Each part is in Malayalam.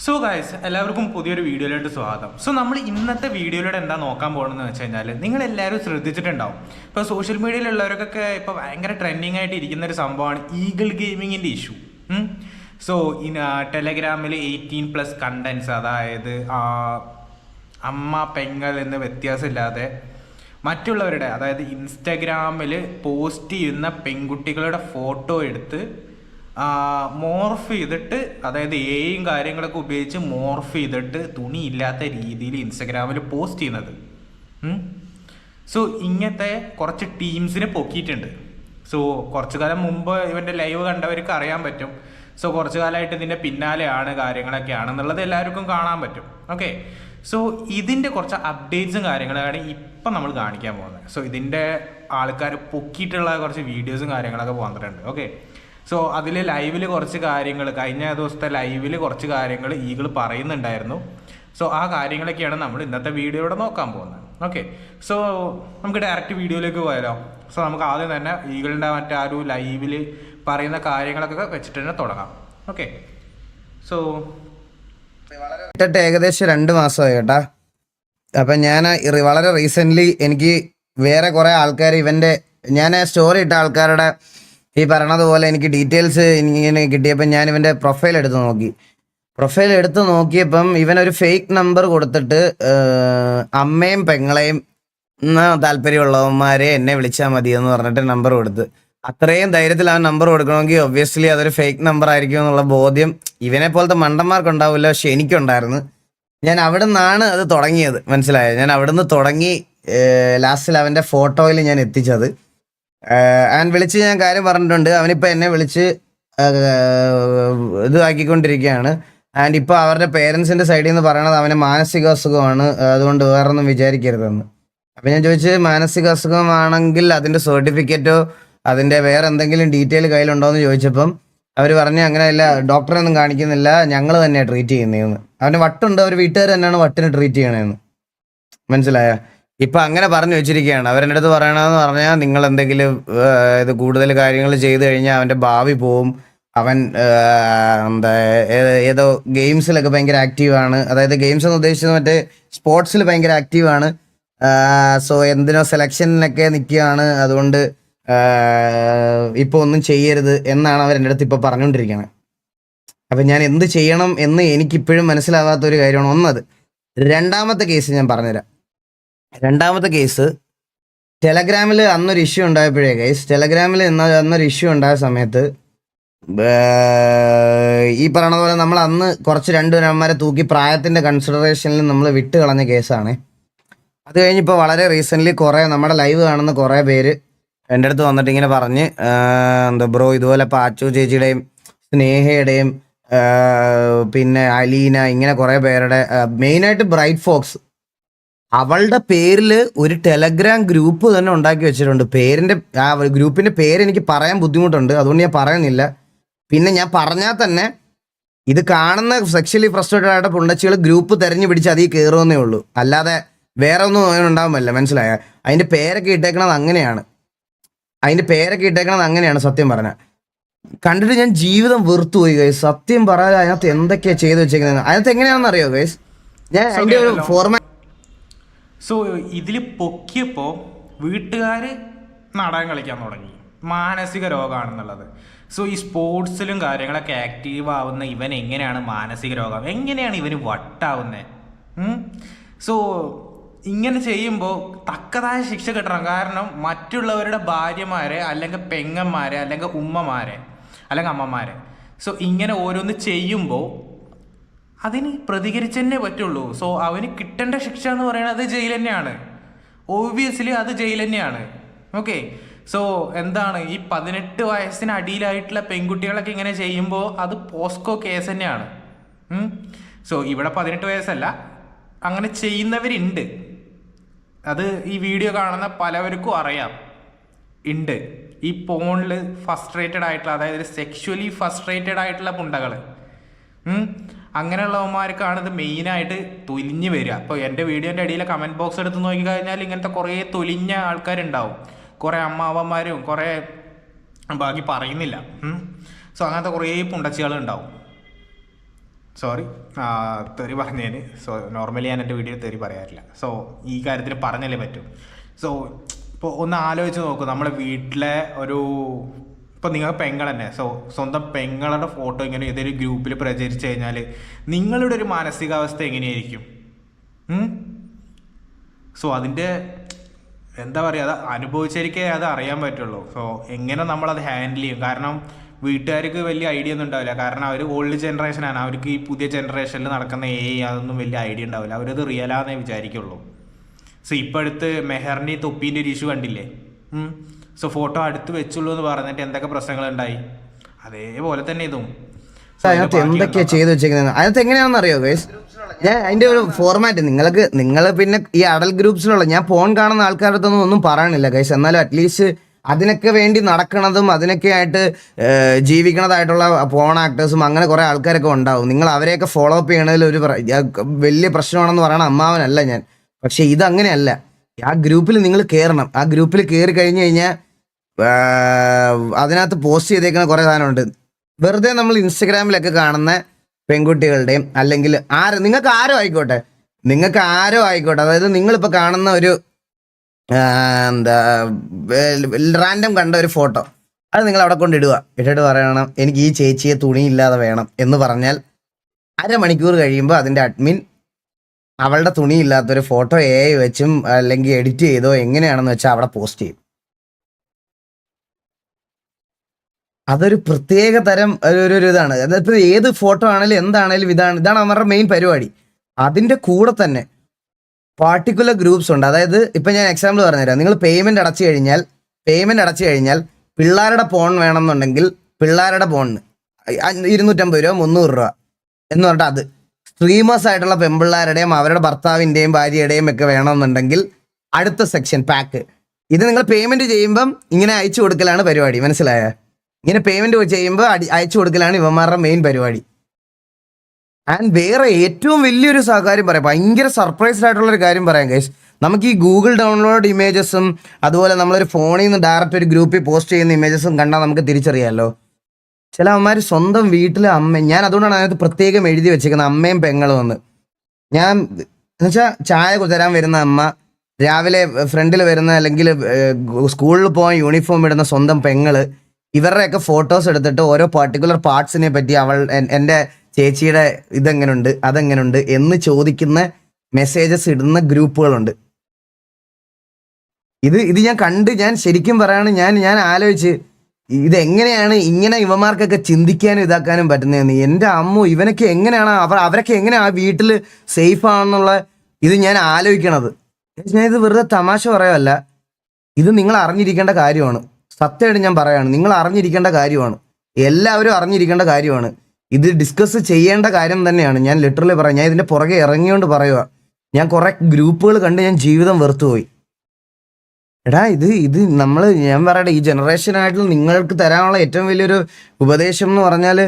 സോ ഗൈസ് എല്ലാവർക്കും പുതിയൊരു വീഡിയോയിലോട്ട് സ്വാഗതം. സോ നമ്മൾ ഇന്നത്തെ വീഡിയോയിലൂടെ എന്താ നോക്കാൻ പോകണമെന്ന് വെച്ച് കഴിഞ്ഞാൽ നിങ്ങൾ എല്ലാവരും ശ്രദ്ധിച്ചിട്ടുണ്ടാവും. ഇപ്പോൾ സോഷ്യൽ മീഡിയയിലുള്ളവർക്കൊക്കെ ഇപ്പോൾ ഭയങ്കര ട്രെൻഡിങ് ആയിട്ട് ഇരിക്കുന്ന ഒരു സംഭവമാണ് ഈഗിൾ ഗെയിമിങ്ങിൻ്റെ ഇഷ്യൂ. സോ ടെലഗ്രാമിൽ 18+ കണ്ടൻസ്, അതായത് അമ്മ പെങ്ങൾ എന്ന് വ്യത്യാസമില്ലാതെ മറ്റുള്ളവരുടെ, അതായത് ഇൻസ്റ്റഗ്രാമിൽ പോസ്റ്റ് ചെയ്യുന്ന പെൺകുട്ടികളുടെ ഫോട്ടോ എടുത്ത് മോർഫ് ചെയ്തിട്ട്, അതായത് എയും കാര്യങ്ങളൊക്കെ ഉപയോഗിച്ച് മോർഫ് ചെയ്തിട്ട് തുണിയില്ലാത്ത രീതിയിൽ ഇൻസ്റ്റഗ്രാമിൽ പോസ്റ്റ് ചെയ്യുന്നത്. സോ ഇങ്ങനത്തെ കുറച്ച് ടീംസിനെ പൊക്കിയിട്ടുണ്ട്. സോ കുറച്ചു കാലം മുമ്പ് ഇവൻ്റെ ലൈവ് കണ്ടവർക്ക് അറിയാൻ പറ്റും. സോ കുറച്ചു കാലമായിട്ട് ഇതിൻ്റെ പിന്നാലെയാണ് കാര്യങ്ങളൊക്കെയാണെന്നുള്ളത് എല്ലാവർക്കും കാണാൻ പറ്റും. ഓക്കെ, സോ ഇതിൻ്റെ കുറച്ച് അപ്ഡേറ്റ്സും കാര്യങ്ങളാണ് ഇപ്പം നമ്മൾ കാണിക്കാൻ പോകുന്നത്. സോ ഇതിൻ്റെ ആൾക്കാർ പൊക്കിയിട്ടുള്ള കുറച്ച് വീഡിയോസും കാര്യങ്ങളൊക്കെ വന്നിട്ടുണ്ട്. ഓക്കെ, സോ അതിൽ ലൈവിൽ കുറച്ച് കാര്യങ്ങൾ, കഴിഞ്ഞ ദിവസത്തെ ലൈവിൽ കുറച്ച് കാര്യങ്ങൾ ഈഗിൾ പറയുന്നുണ്ടായിരുന്നു. സോ ആ കാര്യങ്ങളൊക്കെയാണ് നമ്മൾ ഇന്നത്തെ വീഡിയോയുടെ നോക്കാൻ പോകുന്നത്. ഓക്കെ, സോ നമുക്ക് ഡയറക്റ്റ് വീഡിയോയിലേക്ക് പോയാലോ. സോ നമുക്ക് ആദ്യം തന്നെ ഈഗിളിൻ്റെ മറ്റേ ആ ഒരു ലൈവിൽ പറയുന്ന കാര്യങ്ങളൊക്കെ വെച്ചിട്ട് തന്നെ തുടങ്ങാം. ഓക്കെ, സോ ഏകദേശം 2 മാസമായി കേട്ടാ. അപ്പം ഞാൻ വളരെ റീസെൻ്റ്ലി എനിക്ക് വേറെ കുറേ ആൾക്കാർ ഞാൻ സ്റ്റോറി ഇട്ട ആൾക്കാരുടെ ഈ പറയണതുപോലെ എനിക്ക് ഡീറ്റെയിൽസ് ഇങ്ങനെ കിട്ടിയപ്പോൾ ഞാൻ ഇവൻ്റെ പ്രൊഫൈൽ എടുത്ത് നോക്കിയപ്പം ഇവനൊരു ഫേക്ക് നമ്പർ കൊടുത്തിട്ട് അമ്മയും പെങ്ങളെയും താല്പര്യമുള്ളവന്മാരെ എന്നെ വിളിച്ചാൽ മതി എന്ന് പറഞ്ഞിട്ട് നമ്പർ കൊടുത്ത്, അത്രയും ധൈര്യത്തിൽ ആ നമ്പർ കൊടുക്കണമെങ്കിൽ ഒബ്വിയസ്ലി അതൊരു ഫേക്ക് നമ്പർ ആയിരിക്കും എന്നുള്ള ബോധ്യം ഇവനെ പോലത്തെ മണ്ടന്മാർക്കുണ്ടാവില്ല, പക്ഷെ എനിക്കുണ്ടായിരുന്നു. ഞാൻ അവിടെ നിന്നാണ് അത് തുടങ്ങിയത്, മനസ്സിലായോ? ഞാൻ അവിടെ നിന്ന് തുടങ്ങി ലാസ്റ്റിൽ അവൻ്റെ ഫോട്ടോയിൽ ഞാൻ എത്തിച്ചത്. അവൻ വിളിച്ച് ഞാൻ കാര്യം പറഞ്ഞിട്ടുണ്ട്. അവനിപ്പോൾ എന്നെ വിളിച്ച് ഇത് ആക്കിക്കൊണ്ടിരിക്കുകയാണ്. ആൻഡ് ഇപ്പോൾ അവരുടെ പേരൻസിൻ്റെ സൈഡിൽ നിന്ന് പറയണത് അവന് മാനസിക അസുഖമാണ്, അതുകൊണ്ട് വേറൊന്നും വിചാരിക്കരുതെന്ന്. അപ്പം ഞാൻ ചോദിച്ച്, മാനസിക അസുഖമാണെങ്കിൽ അതിൻ്റെ സർട്ടിഫിക്കറ്റോ അതിൻ്റെ വേറെ എന്തെങ്കിലും ഡീറ്റെയിൽ കയ്യിലുണ്ടോ എന്ന് ചോദിച്ചപ്പം അവർ പറഞ്ഞു അങ്ങനെയല്ല, ഡോക്ടറെ ഒന്നും കാണിക്കുന്നില്ല, ഞങ്ങൾ തന്നെയാണ് ട്രീറ്റ് ചെയ്യുന്നതെന്ന്. അവൻ്റെ വട്ടുണ്ട്, അവർ വീട്ടുകാർ തന്നെയാണ് വട്ടിന് ട്രീറ്റ് ചെയ്യണതെന്ന്. മനസ്സിലായോ? ഇപ്പം അങ്ങനെ പറഞ്ഞു വെച്ചിരിക്കുകയാണ്. അവരെൻ്റെ അടുത്ത് പറയണമെന്ന് പറഞ്ഞാൽ, നിങ്ങൾ എന്തെങ്കിലും ഇത് കൂടുതൽ കാര്യങ്ങൾ ചെയ്തു കഴിഞ്ഞാൽ അവൻ്റെ ഭാവി പോവും. അവൻ ഏതോ ഗെയിംസിലൊക്കെ ഭയങ്കര ആക്റ്റീവാണ്, അതായത് ഗെയിംസ് എന്ന് ഉദ്ദേശിച്ചത് മറ്റേ സ്പോർട്സിൽ ഭയങ്കര ആക്റ്റീവാണ്. സോ എന്തിനോ സെലക്ഷനിലൊക്കെ നിൽക്കുകയാണ്, അതുകൊണ്ട് ഇപ്പോൾ ഒന്നും ചെയ്യരുത് എന്നാണ് അവരെൻ്റെ അടുത്ത് ഇപ്പോൾ പറഞ്ഞുകൊണ്ടിരിക്കുന്നത്. അപ്പം ഞാൻ എന്ത് ചെയ്യണം എന്ന് എനിക്കിപ്പോഴും മനസ്സിലാവാത്തൊരു കാര്യമാണ് ഒന്നത്. രണ്ടാമത്തെ കേസ് ഞാൻ പറഞ്ഞുതരാം. രണ്ടാമത്തെ കേസ് ടെലഗ്രാമിൽ അന്നൊരു ഇഷ്യൂ ഉണ്ടായപ്പോഴേ ടെലഗ്രാമിൽ അന്നൊരു ഇഷ്യൂ ഉണ്ടായ സമയത്ത് ഈ പറയണ പോലെ നമ്മൾ അന്ന് കുറച്ച് 2 അമ്മമാരെ തൂക്കി പ്രായത്തിൻ്റെ കൺസിഡറേഷനിൽ നമ്മൾ വിട്ട് കളഞ്ഞ കേസാണ്. അത് കഴിഞ്ഞിപ്പോൾ വളരെ റീസെൻ്റ്ലി കുറേ നമ്മുടെ ലൈവ് കാണുന്ന കുറേ പേര് എൻ്റെ അടുത്ത് വന്നിട്ട് ഇങ്ങനെ പറഞ്ഞ്, ബ്രോ ഇതുപോലെ പാച്ചു ചേച്ചിയുടെയും സ്നേഹയുടെയും പിന്നെ അലീന, ഇങ്ങനെ കുറേ പേരുടെ, മെയിനായിട്ട് ബ്രൈറ്റ് ഫോക്സ്, അവളുടെ പേരിൽ ഒരു ടെലഗ്രാം ഗ്രൂപ്പ് തന്നെ ഉണ്ടാക്കി വെച്ചിട്ടുണ്ട്. ആ ഗ്രൂപ്പിൻ്റെ പേര് എനിക്ക് പറയാൻ ബുദ്ധിമുട്ടുണ്ട്, അതുകൊണ്ട് ഞാൻ പറയുന്നില്ല. പിന്നെ ഞാൻ പറഞ്ഞാൽ തന്നെ ഇത് കാണുന്ന സെക്ഷലി ഫ്രസ്ട്രേറ്റഡ് ആയിട്ട് പുണ്ടച്ചികൾ ഗ്രൂപ്പ് തെരഞ്ഞു പിടിച്ച് അതിൽ കയറുമെന്നേ ഉള്ളൂ, അല്ലാതെ വേറെ ഒന്നും ഉണ്ടാകുമല്ല. മനസ്സിലായ? അതിൻ്റെ പേരൊക്കെ ഇട്ടേക്കണത് അങ്ങനെയാണ്. സത്യം പറഞ്ഞാൽ കണ്ടിട്ട് ഞാൻ ജീവിതം വെറുത്തുപോയി ഗൈസ്. സത്യം പറയാൻ അതിനകത്ത് എന്തൊക്കെയാണ് ചെയ്ത് വെച്ചേക്കുന്നത്, അതിനകത്ത് എങ്ങനെയാണെന്ന് അറിയോ ഗൈസ്? ഞാൻ അതിൻ്റെ ഒരു ഫോർമാറ്റ്. സോ ഇതിൽ പൊക്കിയപ്പോൾ വീട്ടുകാർ നാടകം കളിക്കാൻ തുടങ്ങി, മാനസിക രോഗമാണെന്നുള്ളത്. സോ ഈ സ്പോർട്സിലും കാര്യങ്ങളൊക്കെ ആക്റ്റീവ് ആവുന്ന ഇവൻ എങ്ങനെയാണ് മാനസിക രോഗം, എങ്ങനെയാണ് ഇവന് വട്ടാവുന്നത്? സോ ഇങ്ങനെ ചെയ്യുമ്പോൾ തക്കതായ ശിക്ഷ കിട്ടണം. കാരണം മറ്റുള്ളവരുടെ ഭാര്യമാരെ അല്ലെങ്കിൽ പെങ്ങന്മാരെ അല്ലെങ്കിൽ ഉമ്മമാരെ അല്ലെങ്കിൽ അമ്മമാരെ സോ ഇങ്ങനെ ഓരോന്ന് ചെയ്യുമ്പോൾ അതിന് പ്രതികരിച്ചെന്നേ പറ്റുള്ളൂ. സോ അവന് കിട്ടേണ്ട ശിക്ഷ എന്ന് പറയുന്നത് ജയിൽ തന്നെയാണ്. ഓബ്വിയസ്ലി അത് ജയിൽ തന്നെയാണ്. ഓക്കെ, സോ എന്താണ് ഈ 18 വയസ്സിന് അടിയിലായിട്ടുള്ള പെൺകുട്ടികളൊക്കെ ഇങ്ങനെ ചെയ്യുമ്പോൾ അത് പോസ്കോ കേസ് തന്നെയാണ്. സോ ഇവിടെ 18 വയസ്സല്ല, അങ്ങനെ ചെയ്യുന്നവരുണ്ട്. അത് ഈ വീഡിയോ കാണുന്ന പലവർക്കും അറിയാം, ഉണ്ട്. ഈ ഫോണിൽ ഫസ്ട്രേറ്റഡ് ആയിട്ടുള്ള, അതായത് സെക്ഷുവലി ഫസ്ട്രേറ്റഡ് ആയിട്ടുള്ള പുണ്ടകൾ, അങ്ങനെയുള്ളവന്മാർക്കാണ് ഇത് മെയിനായിട്ട് തൊലിഞ്ഞ് വരിക. അപ്പോൾ എൻ്റെ വീഡിയോൻ്റെ അടിയിലെ കമൻറ്റ് ബോക്സ് എടുത്ത് നോക്കിക്കഴിഞ്ഞാൽ ഇങ്ങനത്തെ കുറേ തൊലിഞ്ഞ ആൾക്കാരുണ്ടാവും, കുറേ അമ്മാവന്മാരും കുറേ, ബാക്കി പറയുന്നില്ല. സോ അങ്ങനത്തെ കുറേ പുണ്ടച്ചികളുണ്ടാവും. സോറി, തെറി പറഞ്ഞതിന്. സോ നോർമലി ഞാൻ എൻ്റെ വീഡിയോയിൽ തെറി പറയാറില്ല. സോ ഈ കാര്യത്തിൽ പറഞ്ഞല്ലേ പറ്റും. സോ ഇപ്പോൾ ഒന്ന് ആലോചിച്ച് നോക്കൂ, നമ്മുടെ വീട്ടിലെ ഇപ്പോൾ നിങ്ങൾ പെങ്ങൾ തന്നെ. സോ സ്വന്തം പെങ്ങളുടെ ഫോട്ടോ ഇങ്ങനെ ഏതൊരു ഗ്രൂപ്പിൽ പ്രചരിച്ചു കഴിഞ്ഞാൽ നിങ്ങളുടെ ഒരു മാനസികാവസ്ഥ എങ്ങനെയായിരിക്കും? സോ അതിൻ്റെ എന്താ പറയുക, അത് അനുഭവിച്ചിരിക്കേ അത് അറിയാൻ പറ്റുള്ളൂ. സോ എങ്ങനെ നമ്മളത് ഹാൻഡിൽ ചെയ്യും? കാരണം വീട്ടുകാർക്ക് വലിയ ഐഡിയ ഒന്നും ഉണ്ടാവില്ല. കാരണം അവർ ഓൾഡ് ജനറേഷനാണ്. അവർക്ക് ഈ പുതിയ ജനറേഷനിൽ നടക്കുന്ന അതൊന്നും വലിയ ഐഡിയ ഉണ്ടാവില്ല. അവരത് റിയലാന്നേ വിചാരിക്കുള്ളൂ. സോ ഇപ്പോൾ അടുത്ത് മെഹറിൻ്റെ തൊപ്പീൻ്റെ ഒരു ഇഷ്യൂ കണ്ടില്ലേ? സോ ഫോട്ടോ അടുത്ത് വെച്ചുള്ളൂ എന്ന് പറഞ്ഞിട്ട് എന്തൊക്കെ പ്രശ്നങ്ങളുണ്ടായി. അതേപോലെ തന്നെ ഇതും. അതിനകത്ത് എന്തൊക്കെയാ ചെയ്ത് വെച്ചേക്കുന്നത്, അതിനകത്ത് എങ്ങനെയാണെന്ന് അറിയോ ഗൈസ്? ഞാൻ അതിന്റെ ഒരു ഫോർമാറ്റ് നിങ്ങൾ പിന്നെ ഈ അഡൽ ഗ്രൂപ്പ്സിലുള്ള ഞാൻ ഫോൺ കാണുന്ന ആൾക്കാരുടെ അടുത്തൊന്നും ഒന്നും പറയണില്ല ഗൈസ്. എന്നാലും അറ്റ്ലീസ്റ്റ് അതിനൊക്കെ വേണ്ടി നടക്കണതും അതിനൊക്കെ ആയിട്ട് ജീവിക്കണതായിട്ടുള്ള പോൺ ആക്ടേഴ്സും അങ്ങനെ കുറെ ആൾക്കാരൊക്കെ ഉണ്ടാവും. നിങ്ങൾ അവരെയൊക്കെ ഫോളോ അപ്പ് ചെയ്യണതിൽ ഒരു വലിയ പ്രശ്നമാണെന്ന് പറയണ അമ്മാവനല്ല ഞാൻ. പക്ഷെ ഇതങ്ങനെയല്ല. ആ ഗ്രൂപ്പിൽ നിങ്ങൾ കയറണം. ആ ഗ്രൂപ്പിൽ കയറി കഴിഞ്ഞ് കഴിഞ്ഞാൽ അതിനകത്ത് പോസ്റ്റ് ചെയ്തേക്കുന്ന കുറെ സാധനമുണ്ട്. വെറുതെ നമ്മൾ ഇൻസ്റ്റഗ്രാമിലൊക്കെ കാണുന്ന പെൺകുട്ടികളുടെയും അല്ലെങ്കിൽ നിങ്ങൾക്ക് ആരോ ആയിക്കോട്ടെ, അതായത് നിങ്ങളിപ്പോൾ കാണുന്ന ഒരു റാൻഡം കണ്ട ഒരു ഫോട്ടോ അത് നിങ്ങൾ അവിടെ ഇട്ടിട്ട് പറയണം എനിക്ക് ഈ ചേച്ചിയെ തുണിയില്ലാതെ വേണം എന്ന് പറഞ്ഞാൽ അരമണിക്കൂർ കഴിയുമ്പോൾ അതിൻ്റെ അഡ്മിൻ അവളുടെ തുണിയില്ലാത്തൊരു ഫോട്ടോ AI വെച്ചും അല്ലെങ്കിൽ എഡിറ്റ് ചെയ്തോ എങ്ങനെയാണെന്ന് വെച്ചാൽ അവിടെ പോസ്റ്റ് ചെയ്യും. അതൊരു പ്രത്യേക തരം ഒരു ഇതാണ്. അതിപ്പോൾ ഏത് ഫോട്ടോ ആണെങ്കിലും എന്താണേലും ഇതാണ് അവരുടെ മെയിൻ പരിപാടി. അതിൻ്റെ കൂടെ തന്നെ പാർട്ടിക്കുലർ ഗ്രൂപ്പ്സ് ഉണ്ട്. അതായത് ഇപ്പം ഞാൻ എക്സാമ്പിൾ പറഞ്ഞുതരാം. നിങ്ങൾ പേയ്മെൻറ്റ് അടച്ചു കഴിഞ്ഞാൽ പിള്ളേരുടെ ഫോൺ വേണമെന്നുണ്ടെങ്കിൽ പിള്ളേരുടെ ഫോണിന് 250 രൂപ 300 രൂപ എന്ന് പറഞ്ഞിട്ട് അത് സ്ട്രീമേഴ്സ് ആയിട്ടുള്ള പെൺപിള്ളേരുടെയും അവരുടെ ഭർത്താവിൻ്റെയും ഭാര്യയുടെയും ഒക്കെ വേണമെന്നുണ്ടെങ്കിൽ അടുത്ത സെക്ഷൻ പാക്ക്. ഇത് നിങ്ങൾ പേയ്മെൻറ്റ് ചെയ്യുമ്പം ഇങ്ങനെ അയച്ചു കൊടുക്കലാണ് പരിപാടി. മനസ്സിലായ? ഇങ്ങനെ പേയ്മെൻറ്റ് ചെയ്യുമ്പോൾ അയച്ചു കൊടുക്കലാണ് ഇവന്മാരുടെ മെയിൻ പരിപാടി. ആൻഡ് വേറെ ഏറ്റവും വലിയൊരു കാര്യം പറയാം, ഭയങ്കര സർപ്രൈസ്ഡ് ആയിട്ടുള്ളൊരു കാര്യം പറയാം ഗൈസ്. നമുക്ക് ഈ ഗൂഗിൾ ഡൗൺലോഡ് ഇമേജസും അതുപോലെ നമ്മളൊരു ഫോണിൽ നിന്ന് ഡയറക്റ്റ് ഒരു ഗ്രൂപ്പിൽ പോസ്റ്റ് ചെയ്യുന്ന ഇമേജസും കണ്ടാൽ നമുക്ക് തിരിച്ചറിയാമല്ലോ. ചില അമ്മമാർ സ്വന്തം വീട്ടിലെ ഞാൻ അതുകൊണ്ടാണ് അതിനകത്ത് പ്രത്യേകം എഴുതി വെച്ചേക്കുന്നത് അമ്മയും പെങ്ങളും എന്ന്. ഞാൻ എന്നുവെച്ചാൽ ചായ തരാൻ വരുന്ന അമ്മ, രാവിലെ ഫ്രണ്ടിൽ വരുന്ന അല്ലെങ്കിൽ സ്കൂളിൽ പോകാൻ യൂണിഫോം ഇടുന്ന സ്വന്തം പെങ്ങള്, ഇവരുടെയൊക്കെ ഫോട്ടോസ് എടുത്തിട്ട് ഓരോ പർട്ടിക്കുലർ പാർട്സിനെ പറ്റി എൻ്റെ ചേച്ചിയുടെ ഇതെങ്ങനുണ്ട് അതെങ്ങനുണ്ട് എന്ന് ചോദിക്കുന്ന മെസ്സേജസ് ഇടുന്ന ഗ്രൂപ്പുകളുണ്ട്. ഇത് ഞാൻ ശരിക്കും പറയാണ്, ഞാൻ ആലോചിച്ച് ഇതെങ്ങനെയാണ് ഇങ്ങനെ ഇവന്മാർക്കൊക്കെ ചിന്തിക്കാനും ഇതാക്കാനും പറ്റുന്നതെന്ന്. എൻ്റെ അമ്മോ, ഇവനൊക്കെ എങ്ങനെയാണ് അവരൊക്കെ എങ്ങനെയാണ് ആ വീട്ടിൽ സേഫ് ആണെന്നുള്ള ഇത് ഞാൻ ആലോചിക്കണത്. ഞാൻ ഇത് വെറുതെ തമാശ പറയല്ല, ഇത് നിങ്ങൾ അറിഞ്ഞിരിക്കേണ്ട കാര്യമാണ്. സത്യമായിട്ട് ഞാൻ പറയാണ്, നിങ്ങൾ അറിഞ്ഞിരിക്കേണ്ട കാര്യമാണ്. എല്ലാവരും അറിഞ്ഞിരിക്കേണ്ട കാര്യമാണ്. ഇത് ഡിസ്കസ് ചെയ്യേണ്ട കാര്യം തന്നെയാണ്. ഞാൻ ലിറ്ററലി പറയാം, ഞാൻ ഇതിൻ്റെ പുറകെ ഇറങ്ങിയോണ്ട് പറയുക. ഞാൻ കുറെ ഗ്രൂപ്പുകൾ കണ്ട് ഞാൻ ജീവിതം വെറുത്തുപോയി. എടാ ഞാൻ പറയട്ടെ, ഈ ജനറേഷനായിട്ടുള്ള നിങ്ങൾക്ക് തരാനുള്ള ഏറ്റവും വലിയൊരു ഉപദേശം എന്ന് പറഞ്ഞാൽ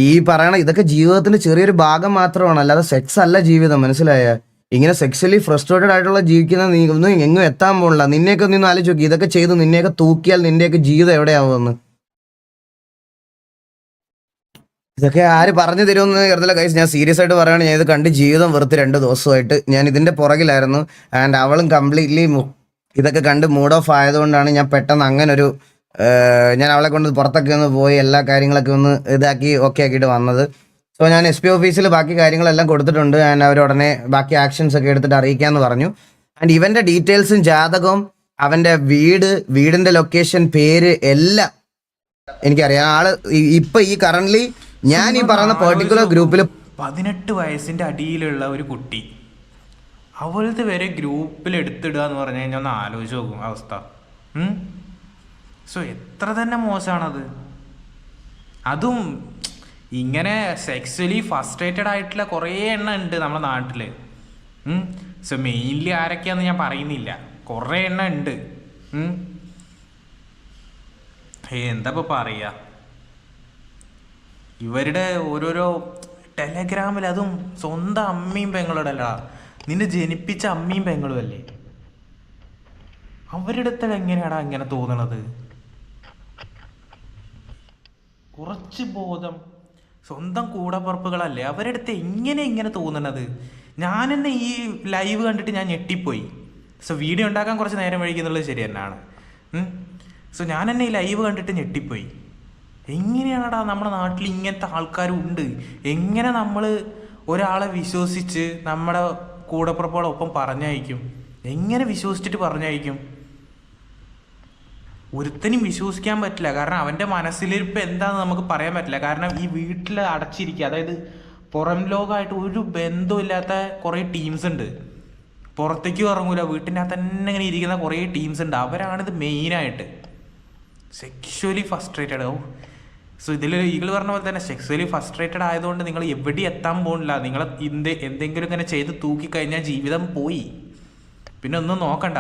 ഈ പറയണ ഇതൊക്കെ ജീവിതത്തിന്റെ ചെറിയൊരു ഭാഗം മാത്രമാണ്, അല്ലാതെ സെക്സ് അല്ല ജീവിതം. മനസ്സിലായ? ഇങ്ങനെ സെക്സ്വലി ഫ്രസ്ട്രേറ്റഡ് ആയിട്ടുള്ള ജീവിക്കുന്ന നീ ഒന്നും എങ്ങും എത്താൻ പോണില്ല. നിന്നെയൊക്കെ ഒന്ന് ആലോചിച്ച് നോക്കി, ഇതൊക്കെ ചെയ്ത് നിന്നെയൊക്കെ തൂക്കിയാൽ നിന്റെയൊക്കെ ജീവിതം എവിടെയാവുമെന്ന്. ഇതൊക്കെ ആര് പറഞ്ഞു തരുമെന്ന് കരുതല ഗൈസ്. ഞാൻ സീരിയസ് ആയിട്ട് പറയുകയാണ്, ഞാൻ ഇത് കണ്ട് ജീവിതം വെറുത്ത് 2 ദിവസമായിട്ട് ഞാൻ ഇതിന്റെ പുറകിലായിരുന്നു. ആൻഡ് അവളും കംപ്ലീറ്റ്ലി ഇതൊക്കെ കണ്ട് മൂഡ് ഓഫ് ആയതുകൊണ്ടാണ് ഞാൻ പെട്ടെന്ന് അങ്ങനൊരു ഞാൻ അവളെ കൊണ്ട് പുറത്തൊക്കെ ഒന്ന് പോയി എല്ലാ കാര്യങ്ങളൊക്കെ ഒന്ന് ഇതാക്കി ഓക്കെ ആക്കിയിട്ട് വന്നത്. സോ ഞാൻ SP ഓഫീസിൽ ബാക്കി കാര്യങ്ങളെല്ലാം കൊടുത്തിട്ടുണ്ട്. ആൻഡ് അവരുടനെ ബാക്കി ആക്ഷൻസ് ഒക്കെ എടുത്തിട്ട് അറിയിക്കാമെന്ന് പറഞ്ഞു. ആൻഡ് ഇവന്റെ ഡീറ്റെയിൽസും ജാതകവും അവന്റെ വീടിന്റെ ലൊക്കേഷൻ പേര് എല്ലാം എനിക്കറിയാം. ആള് ഇപ്പൊ ഈ കറന്റ്ലി ഞാൻ ഈ പറയുന്ന പെർട്ടിക്കുലർ ഗ്രൂപ്പിൽ 18 വയസ്സിന്റെ അടിയിലുള്ള ഒരു കുട്ടി അവളത് വരെ ഗ്രൂപ്പിൽ എടുത്തിടുക എന്ന് പറഞ്ഞു കഴിഞ്ഞാൽ ഒന്ന് ആലോചിച്ച് നോക്കും അവസ്ഥ. സോ എത്ര തന്നെ മോശമാണത്. അതും ഇങ്ങനെ സെക്സ്വലി ഫസ്ട്രേറ്റഡ് ആയിട്ടുള്ള കുറേ എണ്ണം ഉണ്ട് നമ്മുടെ നാട്ടിൽ. സോ മെയിൻലി ആരൊക്കെയാന്ന് ഞാൻ പറയുന്നില്ല, കുറേ എണ്ണം ഉണ്ട്. എന്താ ഇപ്പോൾ പറയുക, ഇവരുടെ ഓരോരോ ടെലഗ്രാമിൽ അതും സ്വന്തം അമ്മയും പെങ്ങളുടല്ല, നിന്നെ ജനിപ്പിച്ച അമ്മയും പെങ്ങളും അല്ലേ, അവരുടെ അടുത്ത് എങ്ങനെയാടാ ഇങ്ങനെ തോന്നണത്? കുറച്ച് ബോധം സ്വന്തം കൂടപ്പുറപ്പുകളല്ലേ, അവരുടെ അടുത്ത് ഇങ്ങനെ തോന്നണത്? ഞാൻ തന്നെ ഈ ലൈവ് കണ്ടിട്ട് ഞാൻ ഞെട്ടിപ്പോയി. സോ വീഡിയോ ഉണ്ടാക്കാൻ കുറച്ച് നേരം വൈകുന്നുള്ളത് ശരി തന്നെയാണ്. സോ ഞാൻ തന്നെ ഈ ലൈവ് കണ്ടിട്ട് ഞെട്ടിപ്പോയി. എങ്ങനെയാണടാ നമ്മുടെ നാട്ടിൽ ഇങ്ങനത്തെ ആൾക്കാരും ഉണ്ട്? എങ്ങനെ നമ്മൾ ഒരാളെ വിശ്വസിച്ച് നമ്മുടെ കൂടപ്പുറപ്പോടൊപ്പം പറഞ്ഞയക്കും? എങ്ങനെ വിശ്വസിച്ചിട്ട് പറഞ്ഞയക്കും? ഒരുത്തനും വിശ്വസിക്കാൻ പറ്റില്ല. കാരണം അവൻ്റെ മനസ്സിലിരിപ്പ് എന്താണെന്ന് നമുക്ക് പറയാൻ പറ്റില്ല. കാരണം ഈ വീട്ടിൽ അടച്ചിരിക്കുക, അതായത് പുറം ലോകമായിട്ട് ഒരു ബന്ധമില്ലാത്ത കുറേ ടീംസ് ഉണ്ട്. പുറത്തേക്കും ഇറങ്ങൂല, വീട്ടിൻ്റെ അകത്ത് തന്നെ ഇങ്ങനെ ഇരിക്കുന്ന കുറേ ടീംസ് ഉണ്ട്. അവരാണിത് മെയിനായിട്ട് സെക്ഷുവലി ഫസ്ട്രേറ്റഡ്. സോ ഇതിൽ ഈകൾ പറഞ്ഞ പോലെ തന്നെ സെക്സ്വലി ഫസ്ട്രേറ്റഡ് ആയതുകൊണ്ട് നിങ്ങൾ എവിടെ എത്താൻ പോകുന്നില്ല. നിങ്ങൾ എന്തെങ്കിലും ഇങ്ങനെ ചെയ്ത് തൂക്കിക്കഴിഞ്ഞാൽ ജീവിതം പോയി, പിന്നെ ഒന്നും നോക്കണ്ട.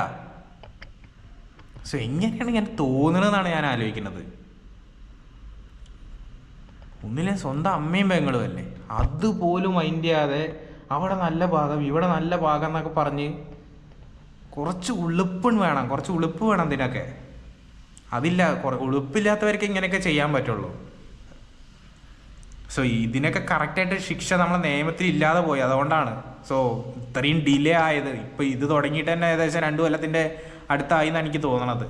സോ എങ്ങനെയാണ് ഇങ്ങനെ തോന്നുന്നതെന്നാണ് ഞാൻ ആലോചിക്കുന്നത്. ഒന്നിലെ സ്വന്തം അമ്മയും പെങ്ങളും അല്ലേ, അതുപോലും മൈൻഡ് ചെയ്യാതെ അവിടെ നല്ല ഭാഗം ഇവിടെ നല്ല ഭാഗം എന്നൊക്കെ പറഞ്ഞ് കുറച്ച് ഉളുപ്പ് വേണം ഇതിനൊക്കെ. അതില്ല, ഉളുപ്പില്ലാത്തവർക്ക് ഇങ്ങനെയൊക്കെ ചെയ്യാൻ പറ്റുള്ളൂ. സോ ഇതിനൊക്കെ കറക്റ്റായിട്ട് ശിക്ഷ നമ്മളെ നിയമത്തിൽ ഇല്ലാതെ പോയി, അതുകൊണ്ടാണ്. സോ ഇത്രയും ഡിലേ ആയത്. ഇപ്പം ഇത് തുടങ്ങിയിട്ട് തന്നെ ഏകദേശം 2 കൊല്ലത്തിൻ്റെ അടുത്തായി എന്നാണ് എനിക്ക് തോന്നണത്.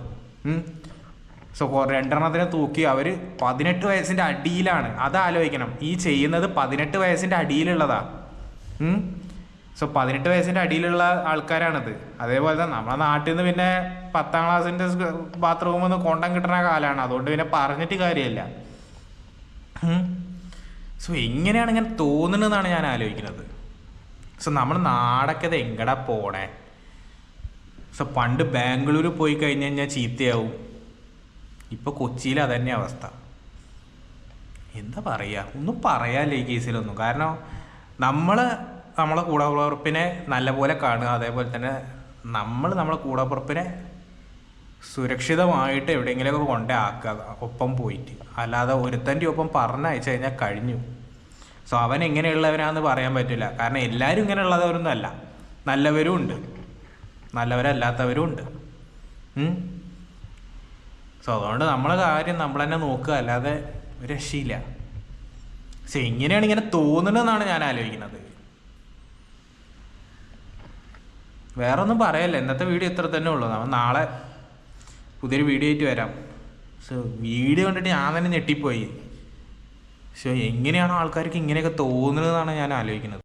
സോ 2 തൂക്കി അവർ 18 വയസ്സിൻ്റെ അടിയിലാണ്. അത് ആലോചിക്കണം, ഈ ചെയ്യുന്നത് 18 വയസ്സിൻ്റെ അടിയിലുള്ളതാ. സോ 18 വയസ്സിൻ്റെ അടിയിലുള്ള ആൾക്കാരാണിത്. അതേപോലെ തന്നെ നമ്മളെ നാട്ടിൽ നിന്ന് പിന്നെ 10ാം ക്ലാസ്സിൻ്റെ ബാത്റൂമിൽ നിന്ന് കൊണ്ടം കിട്ടുന്ന കാലമാണ്. അതുകൊണ്ട് പിന്നെ പറഞ്ഞിട്ട് കാര്യമില്ല. സോ എങ്ങനെയാണ് ഇങ്ങനെ തോന്നുന്നതെന്നാണ് ഞാൻ ആലോചിക്കുന്നത്. സോ നമ്മുടെ നാടൊക്കെ ഇത് എങ്ങടാ പോണേ? സോ പണ്ട് ബാംഗ്ലൂർ പോയി കഴിഞ്ഞ് കഴിഞ്ഞാൽ ചീത്തയാവും. ഇപ്പോൾ കൊച്ചിയിൽ അതന്നെ അവസ്ഥ. എന്താ പറയുക, ഒന്നും പറയാനില്ല ഈ കേസിലൊന്നും. കാരണം നമ്മളെ കൂടപ്പുറപ്പിനെ നല്ലപോലെ കാണുക, അതേപോലെ തന്നെ നമ്മളെ കൂടപ്പുറപ്പിനെ സുരക്ഷിതമായിട്ട് എവിടെയെങ്കിലുമൊക്കെ കൊണ്ടേ ആക്കുക ഒപ്പം പോയിട്ട്. അല്ലാതെ ഒരുത്തൻ്റെ ഒപ്പം പറഞ്ഞയച്ചു കഴിഞ്ഞാൽ കഴിഞ്ഞു. സോ അവൻ എങ്ങനെയുള്ളവനാണെന്ന് പറയാൻ പറ്റില്ല. കാരണം എല്ലാവരും ഇങ്ങനെയുള്ളവരൊന്നും അല്ല, നല്ലവരും ഉണ്ട്, നല്ലവരല്ലാത്തവരും ഉണ്ട്. സോ അതുകൊണ്ട് നമ്മളെ കാര്യം നമ്മൾ തന്നെ നോക്കുക, അല്ലാതെ ഒരു രക്ഷയില്ല. സോ എങ്ങനെയാണ് ഇങ്ങനെ തോന്നുന്നതെന്നാണ് ഞാൻ ആലോചിക്കുന്നത്. വേറെ ഒന്നും പറയല്ല. ഇന്നത്തെ വീഡിയോ ഇത്ര തന്നെ ഉള്ളൂ. നമ്മൾ നാളെ പുതിയൊരു വീഡിയോ ആയിട്ട് വരാം. സോ വീഡിയോ കണ്ടിട്ട് ഞാൻ തന്നെ ഞെട്ടിപ്പോയി. സോ എങ്ങനെയാണോ ആൾക്കാർക്ക് ഇങ്ങനെയൊക്കെ തോന്നുന്നതെന്നാണ് ഞാൻ ആലോചിക്കുന്നത്.